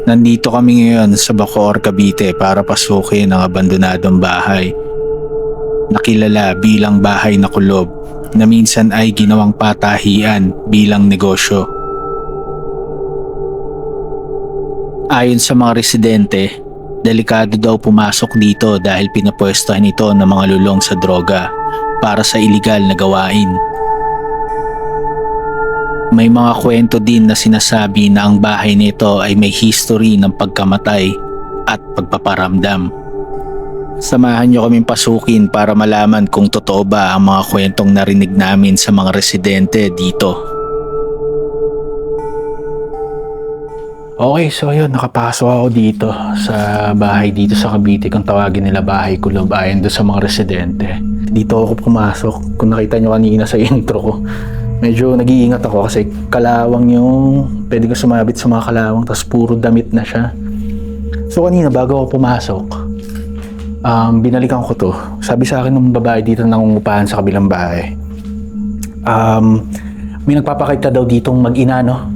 Nandito kami ngayon sa Bacoor, Cavite para pasukin ang abandonadong bahay na kilala bilang bahay na kulob na minsan ay ginawang patahian bilang negosyo. Ayon sa mga residente, delikado daw pumasok dito dahil pinapwestuhan ito ng mga lulong sa droga para sa iligal na gawain. May mga kwento din na sinasabi na ang bahay nito ay may history ng pagkamatay at pagpaparamdam. Samahan niyo kaming pasukin para malaman kung totoo ba ang mga kwentong narinig namin sa mga residente dito. Okay, so yun, nakapasok ako dito sa bahay dito sa Cavite, kung tawagin nila bahay kulob ayon doon sa mga residente. Dito ako pumasok, kung nakita nyo kanina sa intro ko. Medyo nag-iingat ako kasi kalawang yung pwede ko sumabit sa mga kalawang, tapos puro damit na siya. So kanina bago ako pumasok, binalikan ko to. Sabi sa akin ng babae dito na nangungupahan sa kabilang bahay, may nagpapakita daw ditong mag-ina, no?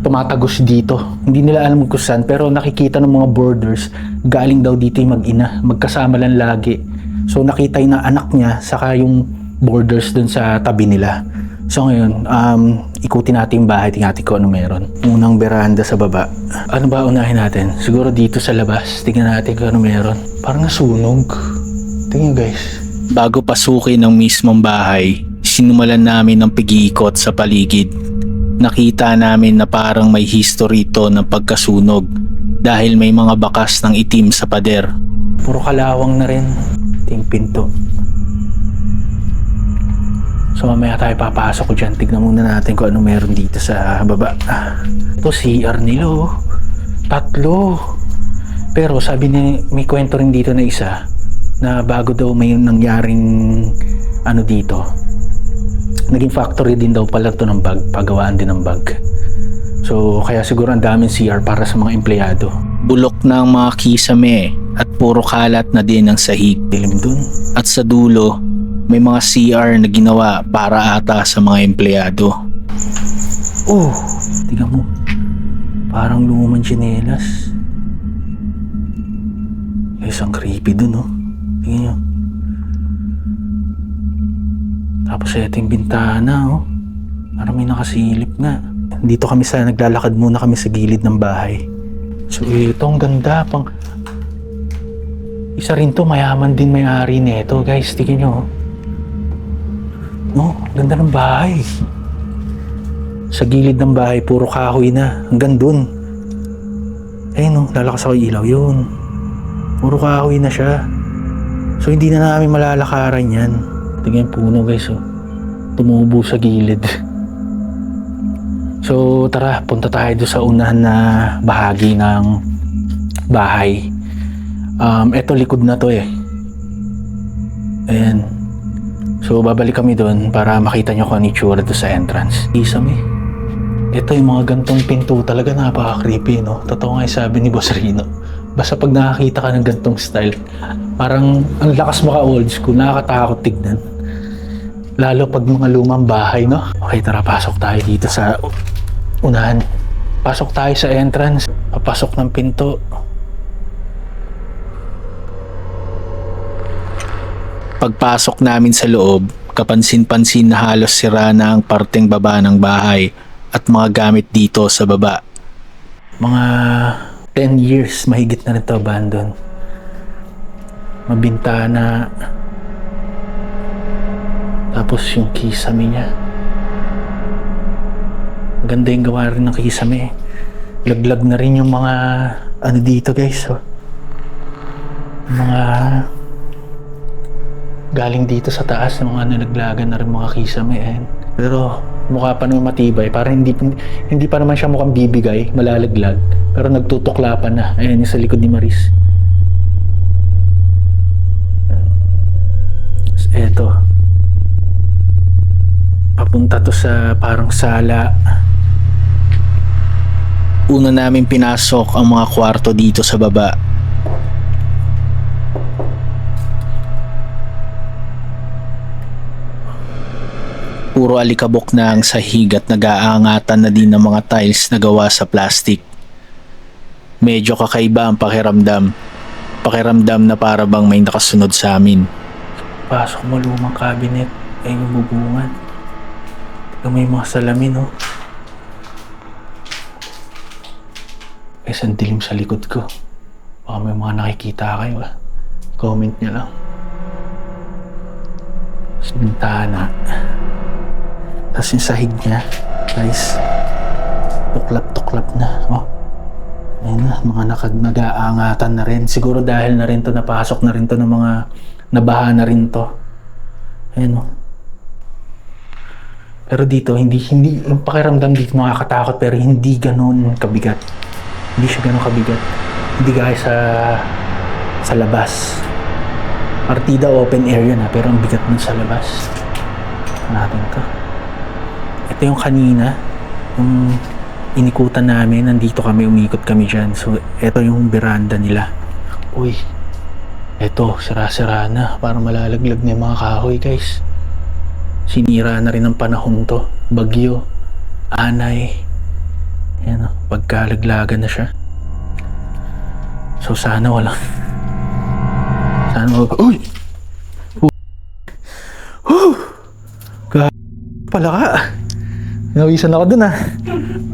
Tumatagos dito. Hindi nila alam kung saan, pero nakikita ng mga boarders, galing daw dito yung mag-ina. Magkasama lang lagi. So nakita yung anak niya, saka yung boarders dun sa tabi nila. So ngayon, ikutin natin yung bahay, tingnan natin kung ano meron. Unang beranda sa baba. Ano ba unahin natin? Siguro dito sa labas, tingnan natin kung ano meron. Parang nasunog. Tingnan guys. Bago pasukin ang mismong bahay, sinumalan namin ng pag-iikot sa paligid. Nakita namin na parang may history to ng pagkasunog dahil may mga bakas ng itim sa pader. Puro kalawang na rin. Ting pinto. So mamaya tayo papasok ko dyan. Tignan muna natin kung ano meron dito sa baba. Ito CR nila, oh. 3. Pero sabi ni, may kwento rin dito na isa na bago daw may nangyaring ano dito, naging factory din daw pala to ng bag, pagawaan din ng bag. So kaya siguro ang daming CR para sa mga empleyado. Bulok na ang mga kisame at puro kalat na din ang sahig. Dilim dun. At sa dulo, may mga CR na ginawa para ata sa mga empleyado. Oh, tingnan mo. Parang lumang tsinelas. Guys, ang creepy dun, oh. Tingnan nyo. Tapos ito yung bintana, oh. Parang may nakasilip nga. Dito kami naglalakad muna kami sa gilid ng bahay. So ito, ang ganda. Isa rin to, mayaman din may-ari nito, guys. Tingnan nyo, oh. No, ganda ng bahay. Sa gilid ng bahay, puro kahoy na. Hanggang dun. Ayun, no, lalakas ako ilaw. Yun. Puro kahoy na siya. So, hindi na namin malalakaran yan. Tingnan yung puno, guys, oh. Tumubo sa gilid. So, tara, punta tayo doon sa unahan na bahagi ng bahay. Eto, likod na to, eh. Ayan. So babalik kami doon para makita nyo kung ano itsura doon sa entrance. Isame. Ito yung mga gantong pinto talaga, napaka-creepy, no? Totoo nga yung sabi ni Boss Rino. Basta pag nakakita ka ng gantong style, parang ang lakas maka old school, nakakatakot tignan. Lalo pag mga lumang bahay, no? Okay, tara, pasok tayo dito sa unahan. Pasok tayo sa entrance. Papasok ng pinto. Pagpasok namin sa loob, kapansin-pansin na halos sira na ang parteng baba ng bahay at mga gamit dito sa baba. Mga 10 years mahigit na rin ito abandon. Mabintana. Tapos yung kisame niya. Ganda yung gawa rin ng kisame. Laglag na rin yung mga ano dito, guys. Oh. Mga galing dito sa taas ng mga nalaglagan na rin mga kisame, eh. Pero mukha pa naman matibay, parang hindi pa naman siya mukhang bibigay, malalaglag, pero nagtutukla pa na. Ayan yung sa likod ni Maris. Eto, papunta to sa parang sala. Una namin pinasok ang mga kwarto dito sa baba. Puro alikabok na ang sahig at nag-aangatan na din ng mga tiles na gawa sa plastic. Medyo kakaiba ang pakiramdam. Pakiramdam na para bang may nakasunod sa amin. Pasok mo lumang cabinet. Ay, yung bubungan. Tignan mo yung mga salamin, oh. Guys, ang dilim sa likod ko. Baka may mga nakikita kayo, ah. Comment nyo lang. Tapos bintana. Tapos yung sahig niya, guys. Tuklap-tuklap na, oh. Ayun na, mga nag-aangatan na rin. Siguro dahil na rin to, napasok na rin to ng mga nabaha na rin to. Ayun, oh. Pero dito, hindi, yung pakiramdam dito makakatakot pero hindi ganun kabigat. Hindi siya ganun kabigat. Hindi gaya sa labas. Partida open area na pero ang bigat nun sa labas. Natin to. Ito yung kanina, yung inikutan namin, nandito kami, umikot kami dyan. So, ito yung veranda nila. Uy, ito, sira-sira na. Parang malalaglag na yung mga kahoy, guys. Sinira na rin ng panahon to. Bagyo, anay. Yan, pagkalaglagan na siya. So, sana wala. Sana wala. Uy! Pala ka. Nawisan ako dun, ah.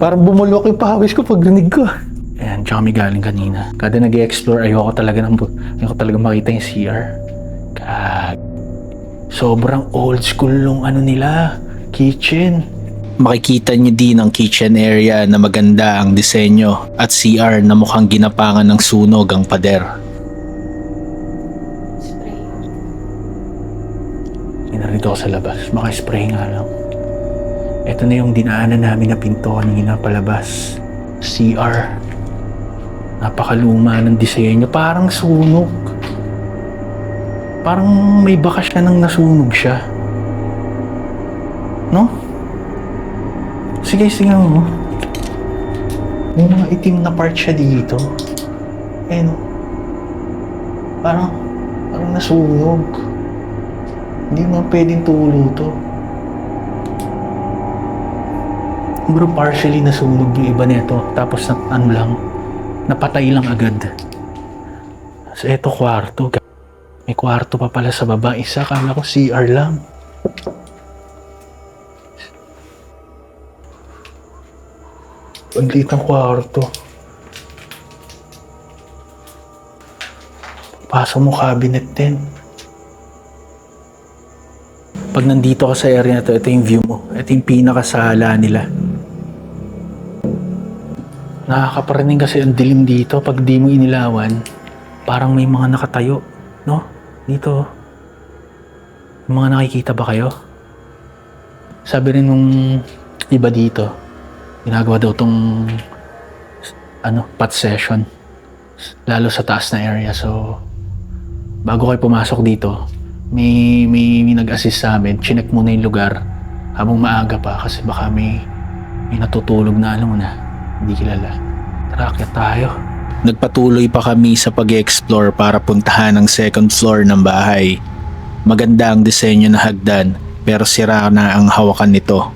Parang bumulwak yung pawis ko pag rinig ko. Ayan, tsaka kami galing kanina. Kada nag-i-explore, ayoko talaga makita yung CR. Sobrang old school yung ano nila, kitchen. Makikita niyo din ang kitchen area na maganda ang disenyo at CR na mukhang ginapangan ng sunog ang pader. Narito ako sa labas, maka-spray nga lang. Ito na yung dinaanan namin na pinto kanina palabas. CR. Napakaluma ng disenyo, parang sunog. Parang may bakas na nang nasunog siya. No? Sige, mo. May mga itim na part siya dito. Eh, no? Parang nasunog. Hindi mo pwedeng tulo to. Bro, partially nasunog yung iba nito. Tapos napatay lang agad. So, eto kwarto. May kwarto pa pala sa baba. Isa, kala ko CR lang. Ang liit ng kwarto. Pasok mo cabinet din. Pag nandito ka sa area na to, ito yung view mo. Ito yung pinakasala nila. Nakakaparaning kasi ang dilim dito. Pag di mo inilawan, parang may mga nakatayo. No? Dito. Yung mga nakikita ba kayo? Sabi rin nung iba dito, ginagawa daw tong pot session. Lalo sa taas na area. So, bago kayo pumasok dito, may nag-assist sa amin. Chinek muna yung lugar habang maaga pa kasi baka may natutulog na hindi kilala. Tara, akyat tayo. Nagpatuloy pa kami sa pag-explore para puntahan ang second floor ng bahay. Maganda ang disenyo na hagdan pero sira na ang hawakan nito.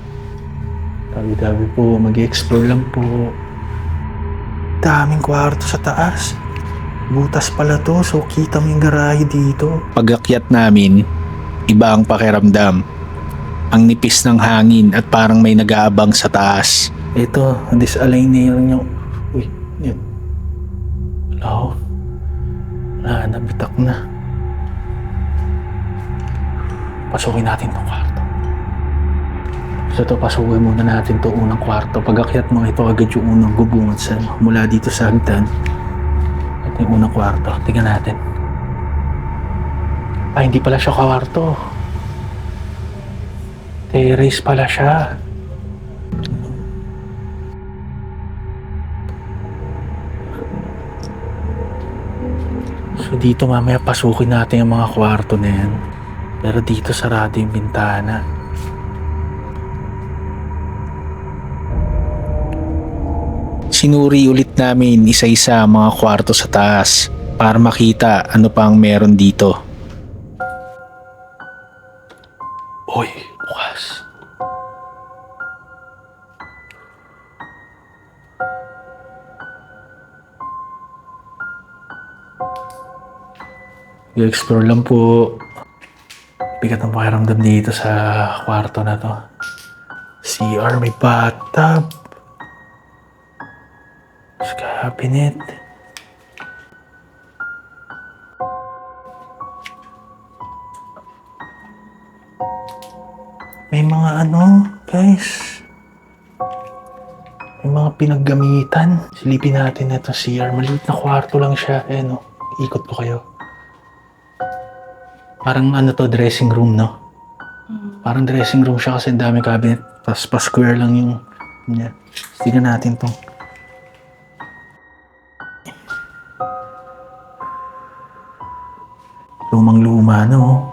Tabi-tabi po, mag-explore lang po. Daming kwarto sa taas. Butas pala to, so kita mo yung garahe dito. Pag-akyat namin, iba ang pakiramdam. Ang nipis ng hangin at parang may nag-aabang sa taas. Ito, disalign na yung... Uy, yun. Wala, nabitak na. Pasukin natin tong kwarto. So ito, pasukin muna natin to unang kwarto. Pag-akyat mo, ito agad yung unang gubungan mula dito sa hagdan. Ito yung unang kwarto. Tingnan natin. Ay, hindi pala siya kwarto. Terrace pala siya. So dito mamaya pasukin natin yung mga kwarto na yan. Pero dito sarado yung bintana. Sinuri ulit namin isa-isa ang mga kwarto sa taas para makita ano pa ang meron dito. Uy, bukas. I-explore lang po. Bigat ang pakiramdam dito sa kwarto na to. CR, may bathtub. Sa cabinet. May mga ano, guys. May mga pinaggamitan. Silipin natin na ito CR. Maliit na kwarto lang siya. Ayan o. Ikot ko kayo. Parang ano to, dressing room, no? Parang dressing room siya kasi ang dami cabinet. Tapos pa-square lang yung... Yan. Tingnan natin to. Lumang-luma, no?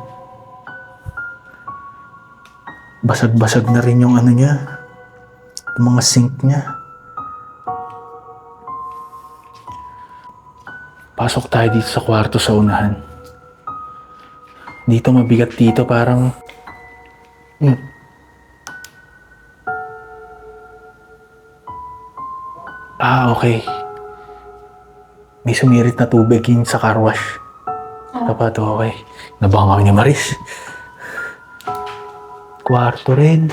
Basag-basag na rin yung ano niya. Yung mga sink niya. Pasok tayo dito sa kwarto sa unahan. Dito mabigat dito parang... Okay. May sumirit na tubig yun sa car wash. Dapat okay. Nabangan kami ni Maris. Kwarto rin.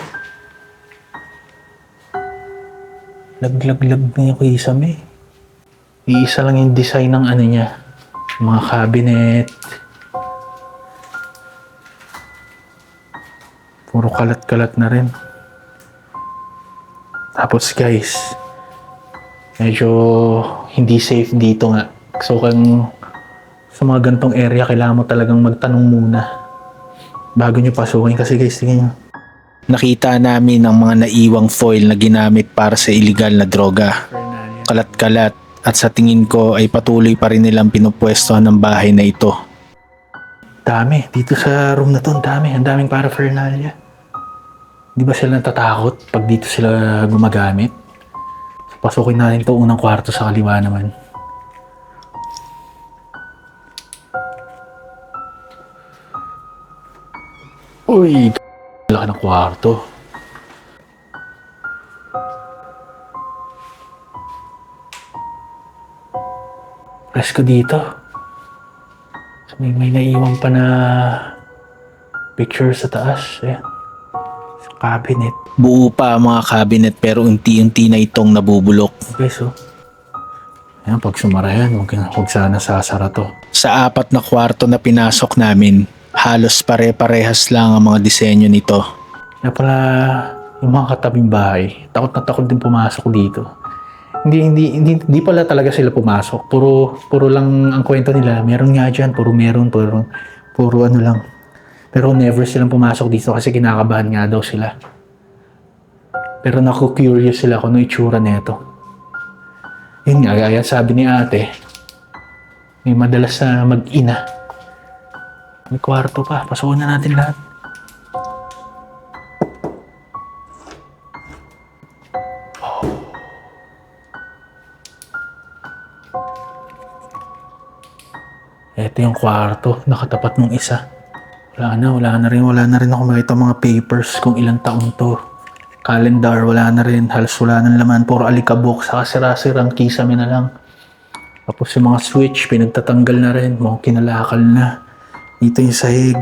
Laglag-lag na yung kisame. Iisa lang yung design ng ano niya. Mga cabinet. Puro kalat-kalat na rin. Tapos guys, medyo hindi safe dito nga. So kung sa mga gantong area, kailangan mo talagang magtanong muna bago nyo pasukin. Kasi guys, tingnan nyo. Nakita namin ang mga naiwang foil na ginamit para sa illegal na droga. Kalat-kalat at sa tingin ko ay patuloy pa rin nilang pinupwestohan ng bahay na ito. Dami. Dito sa room na to, ang dami. Ang daming paraphernalia. Di ba sila natatakot pag dito sila gumagamit? So, pasukin natin ito unang kwarto sa kaliwa naman. Uy, laki ng kwarto. Presko dito. So, may naiwan pa na picture sa taas. Ayan. Sa cabinet. Buo pa ang mga cabinet pero unti-unti na itong nabubulok. Okay, so. Ayan, pag sumara yan, huwag sana sasara to. Sa 4 na kwarto na pinasok namin, halos pare-parehas lang ang mga disenyo nito. Kaya pala, yung mga katabing bahay, takot na takot din pumasok dito. Hindi pala talaga sila pumasok. Puro lang ang kwento nila. Meron nga dyan, puro ano lang. Pero never silang pumasok dito kasi kinakabahan nga daw sila. Pero naku-curious sila kung ano itsura nito. Yun nga, gaya sabi ni ate, may madalas na mag-ina. May kwarto pa, pasukan na natin lahat. Ito yung kwarto, nakatapat nung isa. Wala na rin ako makita mga papers kung ilang taon to. Calendar, wala na rin, halos wala nang laman, puro alikabok, saka sira-sirang kisame na lang. Tapos yung mga switch, pinagtatanggal na rin, mga kinalakal na. Dito yung sahig.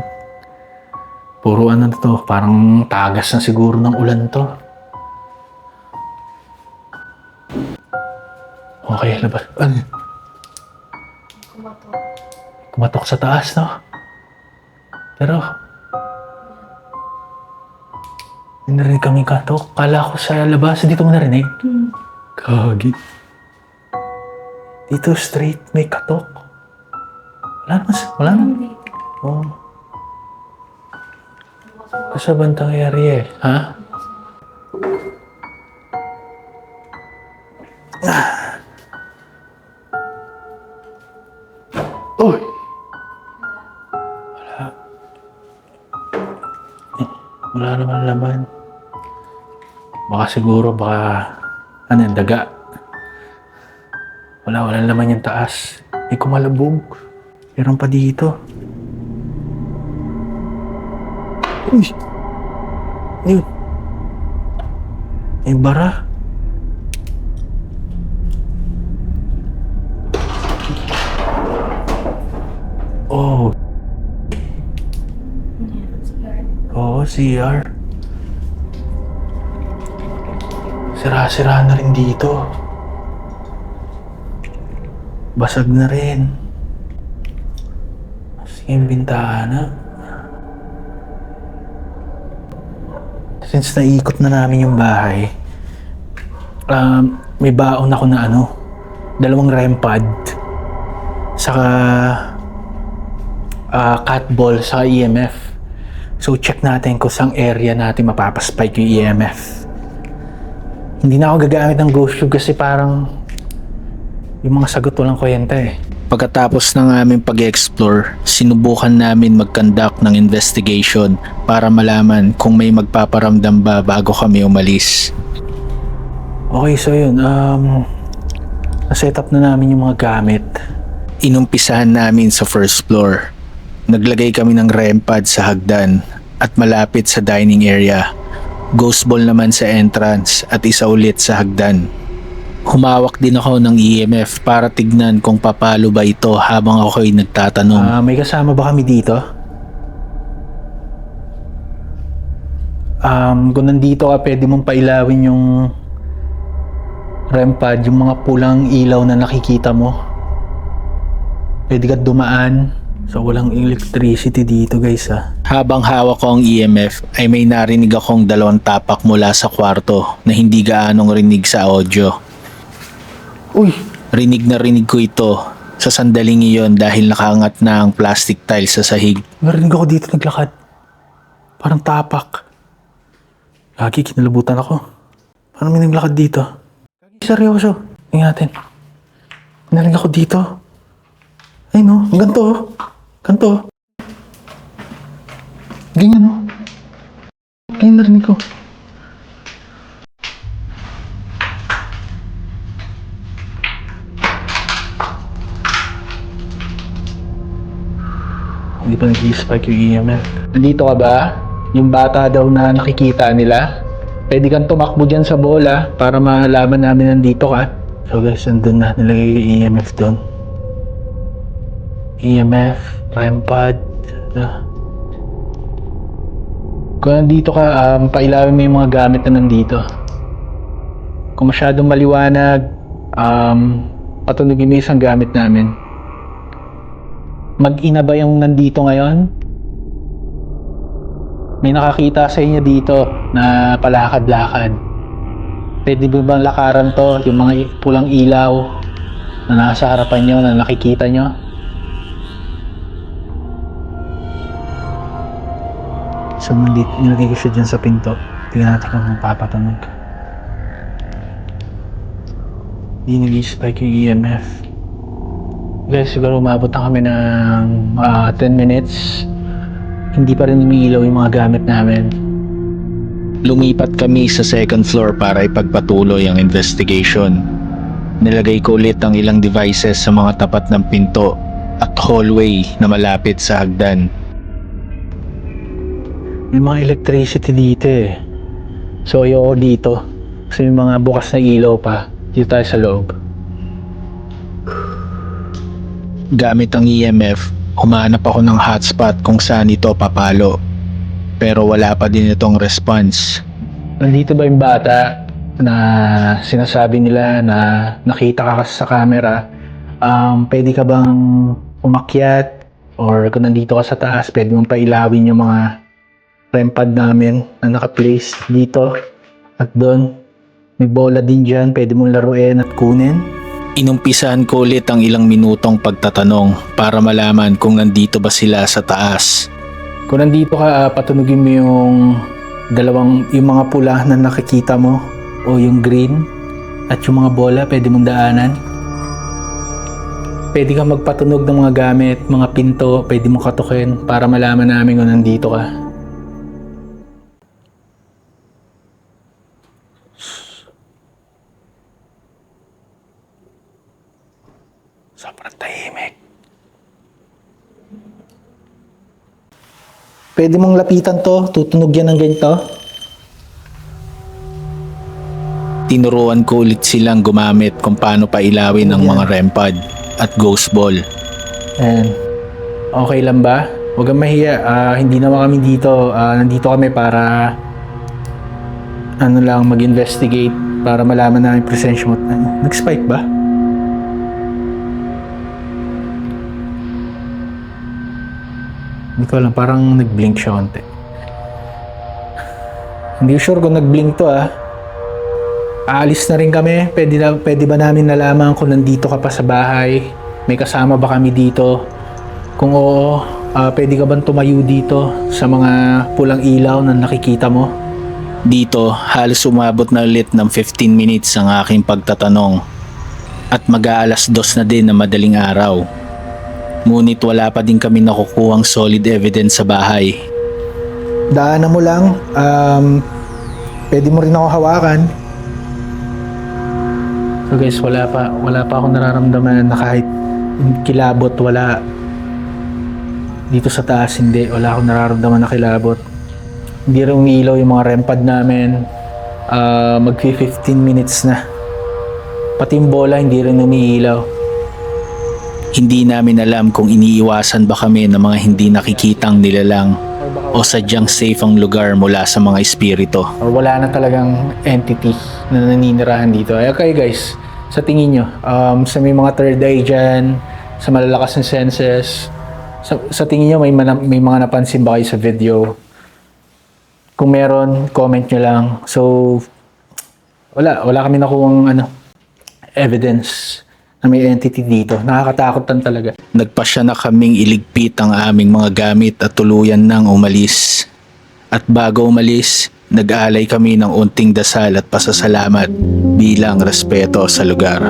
Puro ano na to, parang tagas na siguro ng ulan to. Okay, labas. Ano? Kumatok sa taas, no? Pero, hindi na rin kami katok. Kala ko sa labas, dito mo narinig. Kagi. Dito straight, may katok. Wala naman. Oh. Sa bantang area eh. Ha? Uy! Wala naman laman. Baka siguro, ano yung daga. Wala naman yung taas. May kumalabog. Meron pa dito. Uy! Ayun. May bara. Oh. Oo, CR. Sira-sira na rin dito. Basag na rin. Sige yung bintana. Since naikot na namin yung bahay, may baon ako na 2 REM pad, saka cat ball, saka EMF. So check natin kung saan area natin mapapaspike yung EMF. Hindi na ako gagamit ng ghost tube kasi parang yung mga sagot walang kwenta eh. Pagkatapos ng aming pag-explore, sinubukan namin mag-conduct ng investigation para malaman kung may magpaparamdam ba bago kami umalis. Okay, so yun, na-set up na namin yung mga gamit. Inumpisahan namin sa first floor. Naglagay kami ng REM pad sa hagdan at malapit sa dining area. Ghost ball naman sa entrance at isa ulit sa hagdan. Humawak din ako ng EMF para tignan kung papalo ba ito habang ako'y nagtatanong. May kasama ba kami dito? Kung nandito ka, pwede mong pailawin yung REM pad, yung mga pulang ilaw na nakikita mo. Pwede ka dumaan. So walang electricity dito guys Habang hawak ko ang EMF ay may narinig akong 2 tapak mula sa kwarto na hindi gaanong rinig sa audio. Uy! Rinig na rinig ko ito sa sandaling iyon dahil nakaangat na ang plastic tile sa sahig. Narinig ako dito naglakad. Parang tapak. Lagi kinalabutan ako. Parang may naglakad dito. Seryoso. Tingnan natin. Narinig ako dito. Ay no, ganito. Ganito. Ganyan Ganyan narinig ko. Hindi pa nag-i-spike yung EMF. Nandito ka ba? Yung bata daw na nakikita nila. Pwede kang tumakbo dyan sa bola para malaman namin nandito ka. So guys, nandun na. Nilagay yung EMF doon. EMF, REM pad. Kung nandito ka, pailawin mo yung mga gamit na nandito. Kung masyadong maliwanag, patunogin mo yung isang gamit namin. Mag-ina ba yung nandito ngayon? May nakakita sa inyo dito na palakad-lakad. Pwede ba bang lakaran to? Yung mga pulang ilaw na nasa harapan nyo, na nakikita nyo? So, nilagay ko siya dyan sa pinto. Tingnan natin kung papatunog. Hindi nag-spike yung EMF. Guys, siguro umabot na kami ng 10 minutes. Hindi pa rin umiilaw yung mga gamit namin. Lumipat kami sa second floor para ipagpatuloy ang investigation. Nilagay ko ulit ang ilang devices sa mga tapat ng pinto at hallway na malapit sa hagdan. May mga electricity dito eh. So ayoko dito. Kasi may mga bukas na ilaw pa. Dito tayo sa loob. Gamit ang EMF, humanap ako ng hotspot kung saan ito papalo. Pero wala pa din itong response. Nandito ba yung bata na sinasabi nila na nakita ka kasi sa camera? Pwede ka bang umakyat? Or kung nandito ka sa taas, pwede mong pailawin yung mga REM pad namin na naka-place dito at doon. May bola din dyan, pwede mong laruin at kunin. Inumpisahan ko ulit ang ilang minutong pagtatanong para malaman kung nandito ba sila sa taas. Kung nandito ka, patunugin mo yung mga pula na nakikita mo o yung green at yung mga bola, pwede mong daanan. Pwede kang magpatunog ng mga gamit, mga pinto, pwede mong katukin para malaman namin kung nandito ka. Sobrang tahimik. Pwede mong lapitan to, tutunog yan ng ganito. Tinuruan ko ulit silang gumamit kung paano pailawin ang mga REM pad at ghost ball. And Okay lang ba? Huwag kang mahiya. Hindi naman kami dito. Nandito kami para mag-investigate para malaman namin presensya mo. Nag-spike ba? Hindi ko alam. Parang nag-blink siya konti. Hindi ko sure kung nag-blink to Aalis na rin kami. Pwede ba namin nalaman kung nandito ka pa sa bahay? May kasama ba kami dito? Kung oo, pwede ka bang tumayo dito sa mga pulang ilaw na nakikita mo? Dito, halos umabot na ulit ng 15 minutes ang aking pagtatanong at mag-aalas 2 na din na madaling araw. Ngunit wala pa din kami nakukuhang solid evidence sa bahay. Daanan mo lang. Pwede mo rin ako hawakan. So guys, wala pa akong nararamdaman na kahit kilabot, wala. Dito sa taas, wala akong nararamdaman na kilabot. Hindi rin umiilaw yung mga REM pad namin. Mag-15 minutes na. Pati yung bola, hindi rin umiilaw. Hindi namin alam kung iniiwasan ba kami ng mga hindi nakikitang nilalang o sadyang safe ang lugar mula sa mga espiritu. Or wala na talagang entity na naninirahan dito. Okay guys, sa tingin nyo, sa may mga third eye dyan, sa malalakas na senses, sa tingin nyo may mga napansin ba kayo sa video? Kung meron, comment nyo lang. So, wala kami nakuhang evidence na may entity dito. Nakakatakot talaga. Nagpasya na kaming iligpit ang aming mga gamit at tuluyan nang umalis. At bago umalis, nag-aalay kami ng unting dasal at pasasalamat bilang respeto sa lugar.